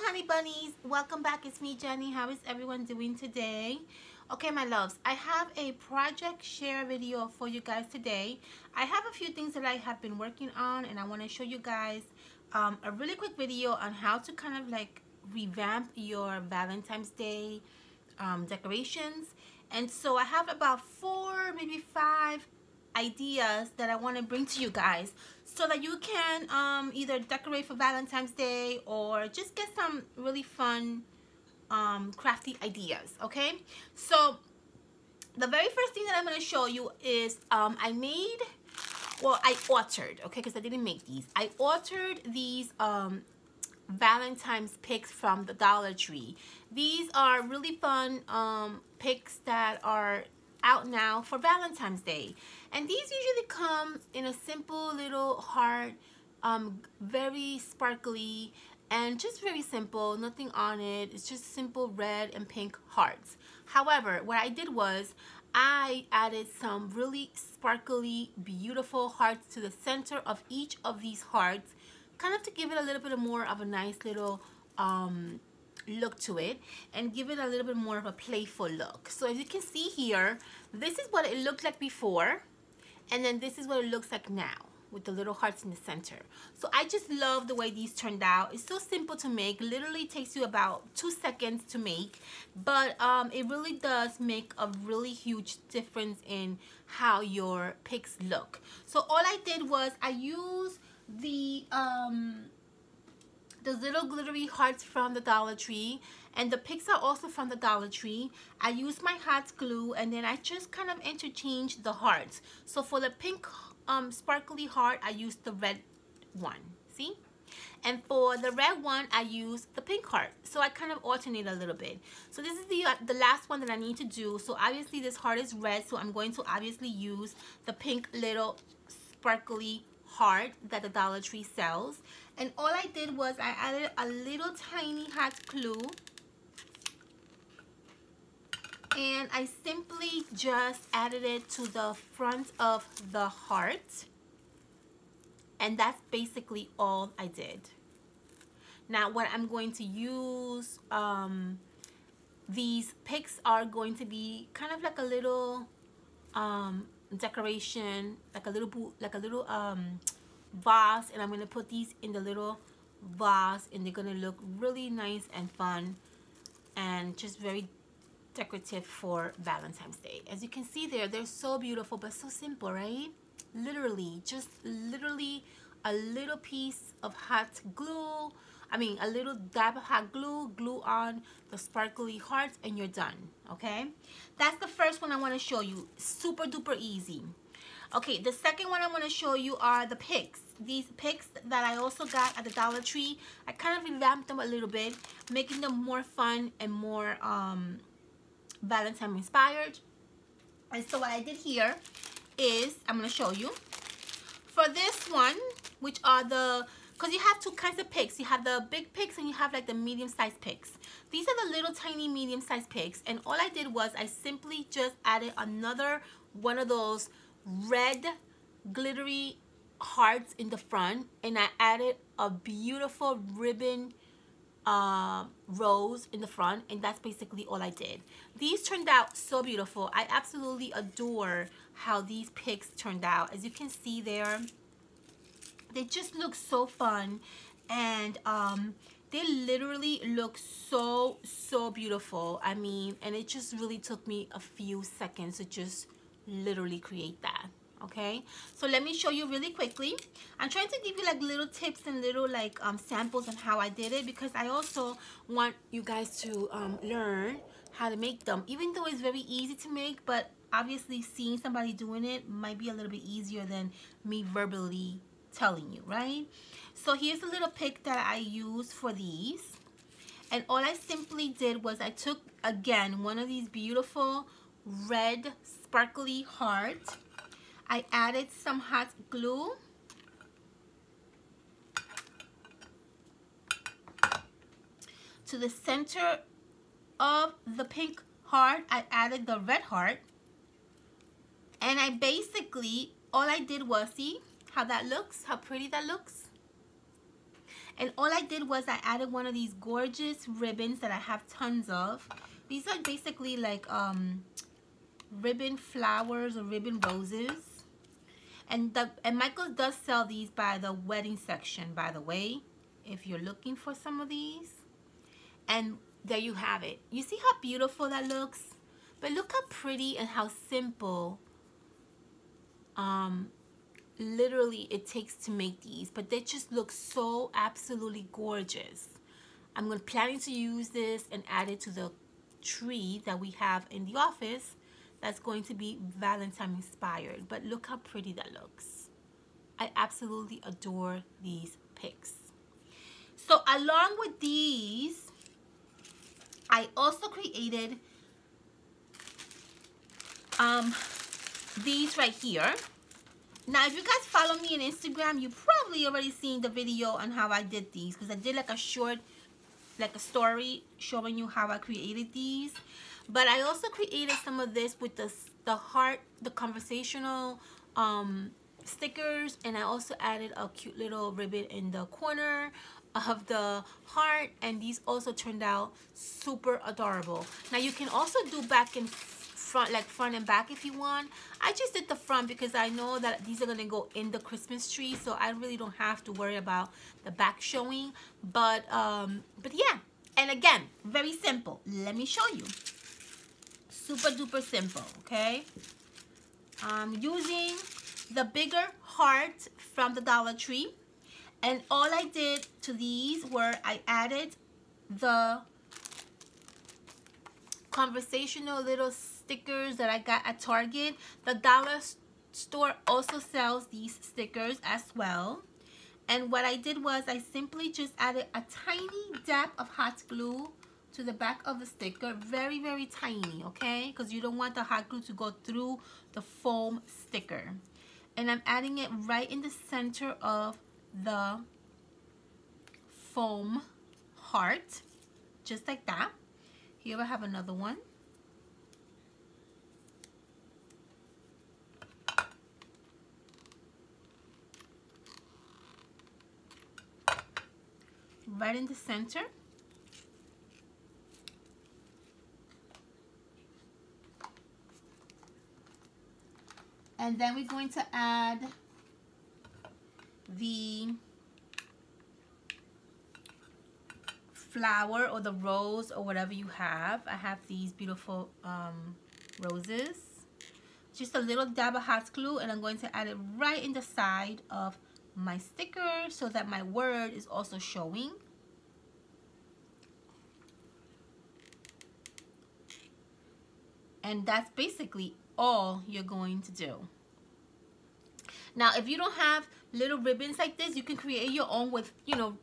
honey bunnies, welcome back. It's me, Jenny. How is everyone doing today? Okay, my loves, I have a project share video for you guys today. I have a few things that I have been working on, and I want to show you guys a really quick video on how to kind of like revamp your Valentine's Day decorations. And so I have about 4, maybe 5 ideas that I want to bring to you guys so that you can either decorate for Valentine's Day or just get some really fun crafty ideas. Okay, so the very first thing that I'm going to show you is I altered, okay, because I didn't make these. I altered these Valentine's picks from the Dollar Tree. These are really fun picks that are out now for Valentine's Day, and these usually come in a simple little heart, very sparkly and just very simple, nothing on it. It's just simple red and pink hearts. However, what I did was I added some really sparkly, beautiful hearts to the center of each of these hearts, kind of to give it a little bit more of a nice little look to it and give it a little bit more of a playful look. So as you can see here, this is what it looked like before, and then this is what it looks like now with the little hearts in the center. So I just love the way these turned out. It's so simple to make, literally takes you about 2 seconds to make, but it really does make a really huge difference in how your picks look. So all I did was I used the little glittery hearts from the Dollar Tree, and the picks are also from the Dollar Tree. I used my hot glue, and then I just kind of interchanged the hearts. So for the pink sparkly heart, I used the red one, see? And for the red one, I used the pink heart. So I kind of alternate a little bit. So this is the last one that I need to do. So obviously this heart is red, so I'm going to obviously use the pink little sparkly heart that the Dollar Tree sells. And all I did was I added a little tiny hot glue, and I simply just added it to the front of the heart, and that's basically all I did. Now what I'm going to use, these picks are going to be kind of like a little decoration, like a little vase, and I'm going to put these in the little vase, and they're going to look really nice and fun and just very decorative for Valentine's Day. As you can see there, they're so beautiful but so simple, right? Literally, just literally a little piece of hot glue, a little dab of hot glue, glue on the sparkly hearts, and you're done. Okay, that's the first one I want to show you. Super duper easy. Okay, the second one I want to show you are the picks. These picks that I also got at the Dollar Tree, I kind of revamped them a little bit, making them more fun and more Valentine inspired. And so what I did here is, I'm going to show you. For this one, which are because you have two kinds of picks. You have the big picks and you have like the medium-sized picks. These are the little tiny medium-sized picks. And all I did was I simply just added another one of those red glittery hearts in the front, and I added a beautiful ribbon rose in the front, and that's basically all I did. These turned out so beautiful. I absolutely adore how these picks turned out. As you can see there, they just look so fun, and they literally look so beautiful. And it just really took me a few seconds to just literally create that. Okay, so let me show you really quickly. I'm trying to give you like little tips and little like samples on how I did it, because I also want you guys to learn how to make them, even though it's very easy to make. But obviously seeing somebody doing it might be a little bit easier than me verbally telling you, right? So here's a little pick that I used for these, and all I simply did was I took again one of these beautiful red sparkly hearts. I added some hot glue, to the center of the pink heart. I added the red heart, and I basically, all I did was, see how that looks, how pretty that looks? And all I did was I added one of these gorgeous ribbons that I have tons of. These are basically like ribbon flowers or ribbon roses. And Michaels does sell these by the wedding section, by the way, if you're looking for some of these. And there you have it. You see how beautiful that looks? But look how pretty and how simple literally it takes to make these. But they just look so absolutely gorgeous. I'm planning to use this and add it to the tree that we have in the office that's going to be Valentine inspired. But look how pretty that looks. I absolutely adore these picks. So along with these, I also created these right here. Now, if you guys follow me on Instagram, you probably already seen the video on how I did these, because I did like a short, like a story showing you how I created these. But I also created some of this with the heart, the conversational stickers, and I also added a cute little ribbon in the corner of the heart, and these also turned out super adorable. Now you can also do back and front, like front and back if you want. I just did the front because I know that these are gonna go in the Christmas tree, so I really don't have to worry about the back showing. But yeah, and again, very simple. Let me show you. Super duper simple, okay? I'm using the bigger heart from the Dollar Tree, and all I did to these were I added the conversational little stickers that I got at Target. The dollar store also sells these stickers as well. And what I did was I simply just added a tiny dab of hot glue to the back of the sticker. Very, very tiny, okay? Because you don't want the hot glue to go through the foam sticker. And I'm adding it right in the center of the foam heart, just like that. Here I have another one. Right in the center. And then we're going to add the flower or the rose or whatever you have. I have these beautiful roses. Just a little dab of hot glue, and I'm going to add it right in the side of my sticker so that my word is also showing. And that's basically all you're going to do. Now, if you don't have little ribbons like this, you can create your own with, you know,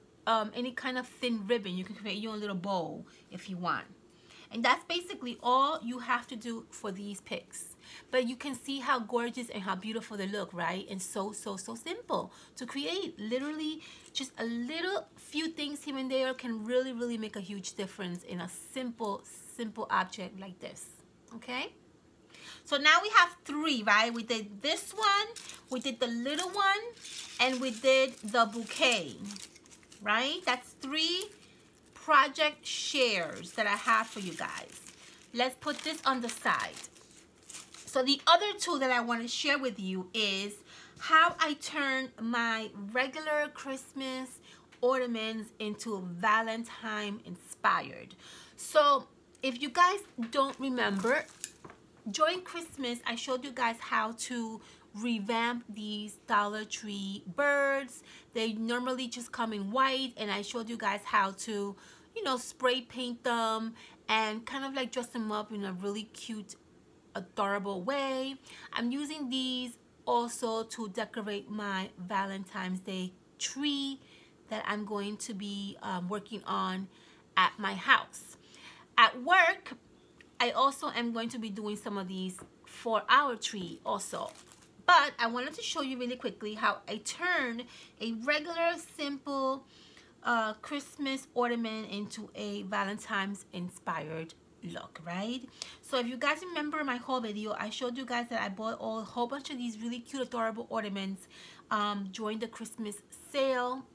any kind of thin ribbon. You can create your own little bow if you want. And that's basically all you have to do for these picks. But you can see how gorgeous and how beautiful they look, right? And so simple to create. Literally, just a little few things here and there can really, really make a huge difference in a simple object like this, okay? So now we have three, right? We did this one, we did the little one, and we did the bouquet, right? That's three project shares that I have for you guys. Let's put this on the side. So the other two that I want to share with you is how I turned my regular Christmas ornaments into Valentine inspired. So if you guys don't remember, during Christmas, I showed you guys how to revamp these Dollar Tree birds. They normally just come in white, and I showed you guys how to, you know, spray paint them and kind of like dress them up in a really cute, adorable way. I'm using these also to decorate my Valentine's Day tree that I'm going to be working on at my house. At work, I also am going to be doing some of these for our tree also. But I wanted to show you really quickly how I turned a regular, simple Christmas ornament into a Valentine's inspired look, right? So if you guys remember my whole video, I showed you guys that I bought a whole bunch of these really cute, adorable ornaments during the Christmas sale.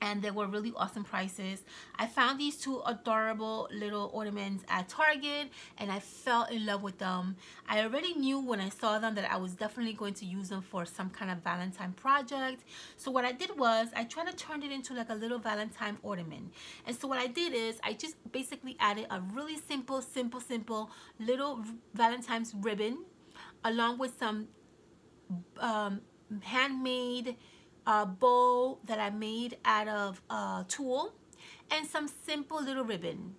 and they were really awesome prices. I found these two adorable little ornaments at Target and I fell in love with them. I already knew when I saw them that I was definitely going to use them for some kind of Valentine project. So what I did was I tried to turn it into like a little Valentine ornament. And so what I did is I just basically added a really simple little Valentine's ribbon along with some handmade bow that I made out of tulle and some simple little ribbon.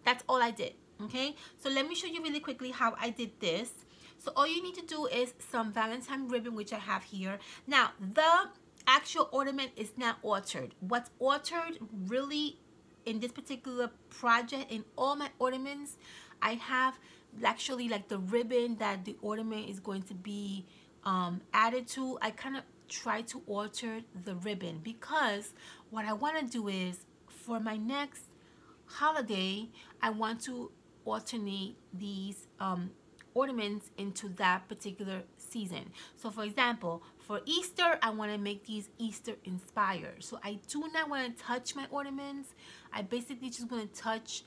That's all I did. Okay, so let me show you really quickly how I did this. So all you need to do is some Valentine ribbon, which I have here. Now the actual ornament is not altered. What's altered really in this particular project, in all my ornaments, I have actually like the ribbon that the ornament is going to be added to. I kind of try to alter the ribbon because what I want to do is for my next holiday I want to alternate these ornaments into that particular season. So for example, for Easter I want to make these Easter inspired. So I do not want to touch my ornaments. I basically just want to touch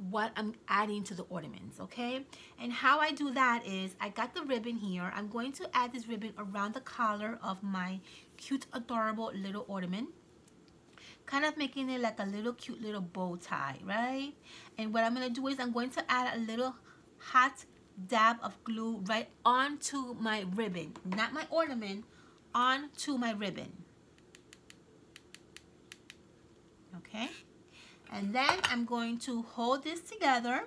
what I'm adding to the ornaments, okay? And how I do that is I got the ribbon here. I'm going to add this ribbon around the collar of my cute adorable little ornament, kind of making it like a little cute little bow tie, right? And what I'm going to do is I'm going to add a little hot dab of glue right onto my ribbon, not my ornament, onto my ribbon, okay? And then I'm going to hold this together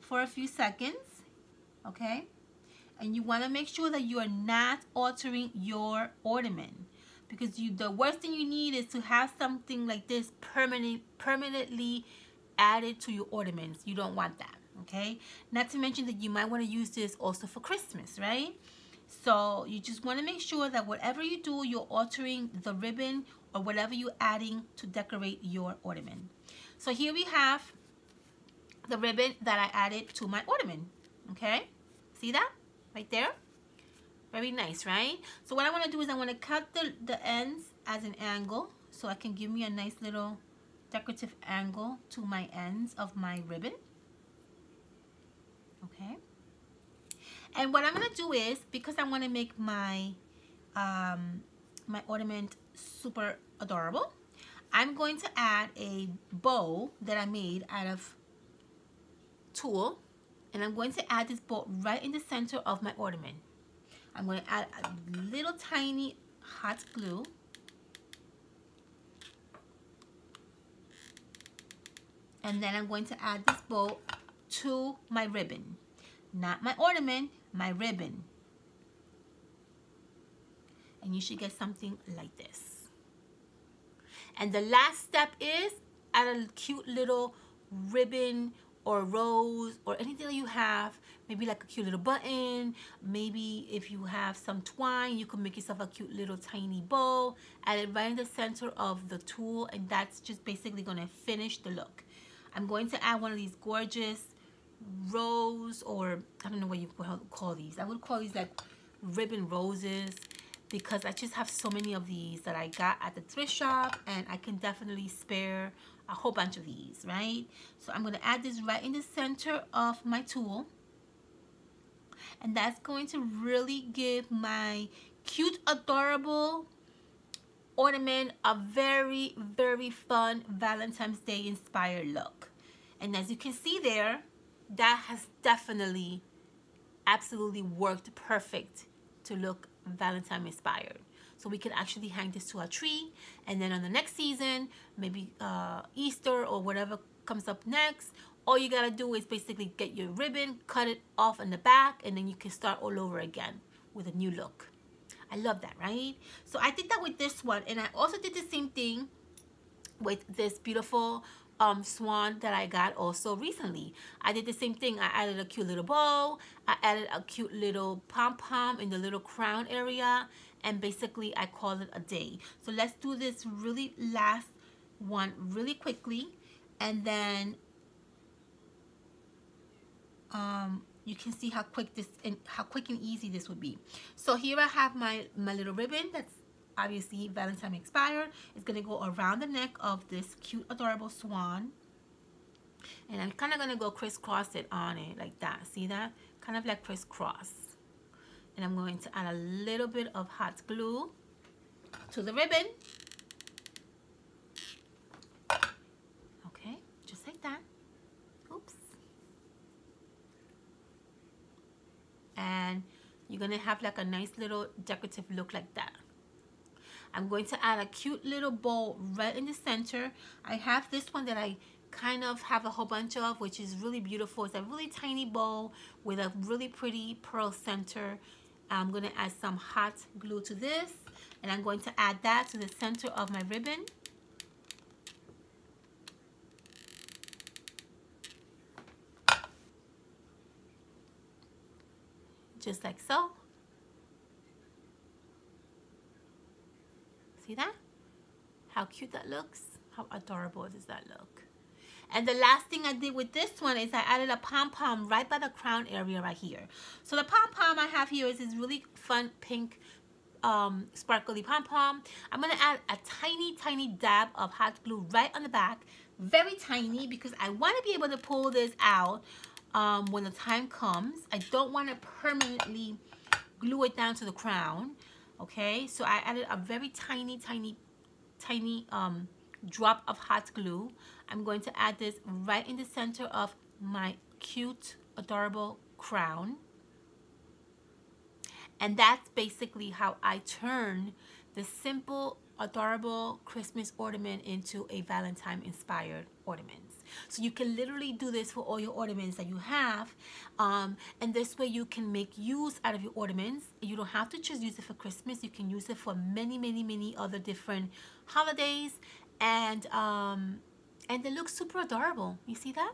for a few seconds, okay? And you want to make sure that you are not altering your ornament, because the worst thing you need is to have something like this permanently added to your ornaments. You don't want that, okay? Not to mention that you might want to use this also for Christmas, right? So you just want to make sure that whatever you do, you're altering the ribbon or whatever you're adding to decorate your ornament. So here we have the ribbon that I added to my ornament, okay? See that right there? Very nice, right? So what I want to do is I want to cut the ends as an angle so I can give me a nice little decorative angle to my ends of my ribbon, okay? And what I'm going to do is, because I want to make my my ornament super adorable, I'm going to add a bow that I made out of tulle, and I'm going to add this bow right in the center of my ornament. I'm going to add a little tiny hot glue, and then I'm going to add this bow to my ribbon, not my ornament, my ribbon. And you should get something like this. And the last step is add a cute little ribbon or rose or anything that you have, maybe like a cute little button. Maybe if you have some twine, you can make yourself a cute little tiny bow, add it right in the center of the tulle, and that's just basically going to finish the look. I'm going to add one of these gorgeous rose, or I don't know what you call these. I would call these like ribbon roses, because I just have so many of these that I got at the thrift shop, and I can definitely spare a whole bunch of these, right? So I'm going to add this right in the center of my tulle, and that's going to really give my cute adorable ornament a very, very fun Valentine's Day inspired look. And as you can see there, that has definitely absolutely worked perfect to look Valentine inspired. So we can actually hang this to our tree, and then on the next season, maybe Easter or whatever comes up next, all you gotta do is basically get your ribbon, cut it off in the back, and then you can start all over again with a new look. I love that, right? So I did that with this one, and I also did the same thing with this beautiful swan that I got also recently. I did the same thing. I added a cute little bow, I added a cute little pom-pom in the little crown area, and basically I called it a day. So let's do this really last one really quickly, and then you can see how quick and easy this would be. So here I have my little ribbon that's obviously Valentine Inspired. It's going to go around the neck of this cute, adorable swan. And I'm kind of going to go crisscross it on it like that. See that? Kind of like crisscross. And I'm going to add a little bit of hot glue to the ribbon. Okay, just like that. Oops. And you're going to have like a nice little decorative look like that. I'm going to add a cute little bow right in the center. I have this one that I kind of have a whole bunch of, which is really beautiful. It's a really tiny bow with a really pretty pearl center. I'm going to add some hot glue to this, and I'm going to add that to the center of my ribbon. Just like so. See that? How cute that looks? How adorable does that look? And the last thing I did with this one is I added a pom-pom right by the crown area right here. So the pom-pom I have here is this really fun pink sparkly pom-pom. I'm going to add a tiny dab of hot glue right on the back. Very tiny, because I want to be able to pull this out when the time comes. I don't want to permanently glue it down to the crown. Okay, so I added a very tiny drop of hot glue. I'm going to add this right in the center of my cute, adorable crown. And that's basically how I turn the simple, adorable Christmas ornament into a Valentine inspired ornament. So you can literally do this for all your ornaments that you have, and this way you can make use out of your ornaments. You don't have to just use it for Christmas. You can use it for many other different holidays, and they look super adorable. You see that?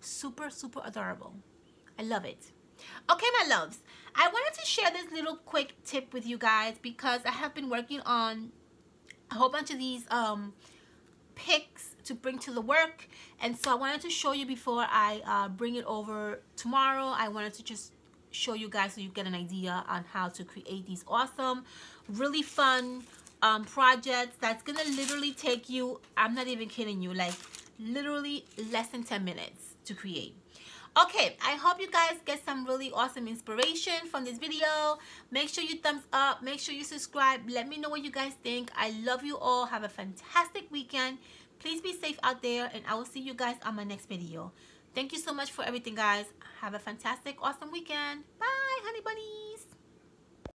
Super adorable. I love it. Okay, my loves, I wanted to share this little quick tip with you guys because I have been working on a whole bunch of these picks to bring to the work, and so I wanted to show you before I bring it over tomorrow. I wanted to just show you guys so you get an idea on how to create these awesome, really fun projects that's gonna literally take you, I'm not even kidding you, like literally less than 10 minutes to create. Okay, I hope you guys get some really awesome inspiration from this video. Make sure you thumbs up, make sure you subscribe. Let me know what you guys think. I love you all. Have a fantastic weekend. Please be safe out there, and I will see you guys on my next video. Thank you so much for everything, guys. Have a fantastic, awesome weekend. Bye, honey bunny.